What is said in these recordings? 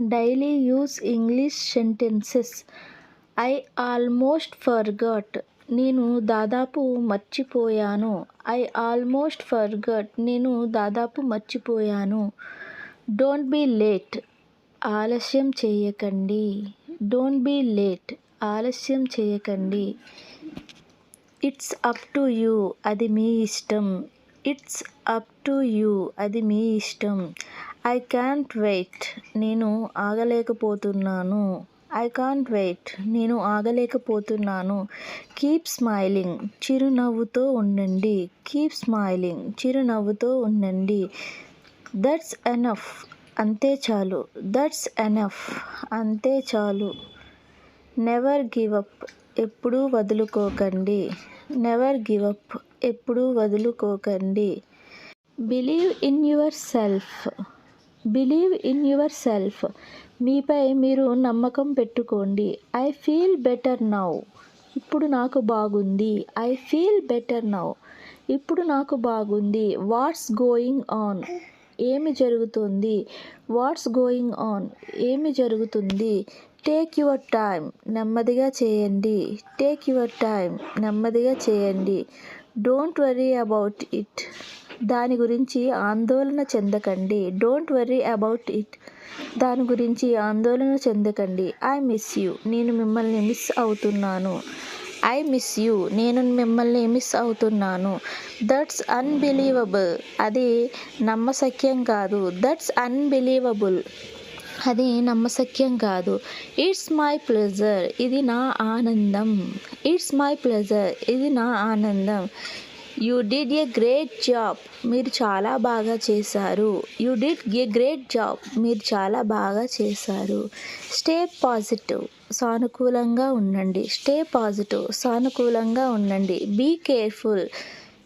Daily use English sentences. I almost forgot. నేను దాదాపు మర్చిపోయాను. I almost forgot. నేను దాదాపు మర్చిపోయాను. Don't be late. ఆలస్యం చేయకండి. Don't be late. ఆలస్యం చేయకండి. It's up to you. అది మీ ఇష్టం. It's up to you. అది మీ ఇష్టం. I can't wait. నేను ఆగలేకపోతున్నాను. I can't wait. నేను ఆగలేకపోతున్నాను. Keep smiling. చిరునవ్వుతో ఉండండి. Keep smiling. చిరునవ్వుతో ఉండండి. That's enough. అంతే చాలు. That's enough. అంతే చాలు. Never give up. ఎప్పుడూ వదులుకోకండి. Never give up. ఎప్పుడూ వదులుకోకండి. Believe in yourself. Believe in yourself. మీపై మీరు నమ్మకం పెట్టుకోండి. I feel better now. ఇప్పుడు నాకు బాగుంది. I feel better now. ఇప్పుడు నాకు బాగుంది. What's going on. ఏమి జరుగుతుంది. What's going on. ఏమి జరుగుతుంది. Take your time. నెమ్మదిగా చేయండి. Take your time. నెమ్మదిగా చేయండి. Don't worry about it. దాని గురించి ఆందోళన చెందకండి. Don't worry about it. దాని గురించి ఆందోళన చెందకండి. I miss you. నేను మిమ్మల్ని మిస్ అవుతున్నాను. I miss you. నేను మిమ్మల్ని మిస్ అవుతున్నాను. That's unbelievable. అది నమ్మశక్యం కాదు. That's unbelievable. అది నమ్మశక్యం కాదు. It's my pleasure. ఇది నా ఆనందం. It's my pleasure. ఇది నా ఆనందం. You did a great job. మీరు చాలా బాగా చేశారు. You did a great job. మీరు చాలా బాగా చేశారు. Stay positive. సానుకూలంగా ఉండండి. Stay positive. సానుకూలంగా ఉండండి. Be careful.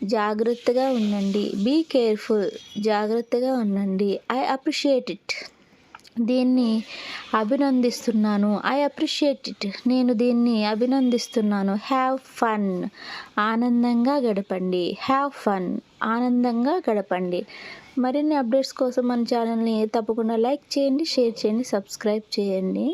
జాగ్రత్తగా ఉండండి. Be careful. జాగ్రత్తగా ఉండండి. I appreciate it. దీన్ని అభినందిస్తున్నాను. I appreciate it. నేను దీన్ని అభినందిస్తున్నాను. Have fun. ఆనందంగా గడపండి. Have fun. ఆనందంగా గడపండి. మరిన్ని అప్డేట్స్ కోసం మన ఛానల్ని తప్పకుండా లైక్ చేయండి, షేర్ చేయండి, సబ్స్క్రైబ్ చేయండి.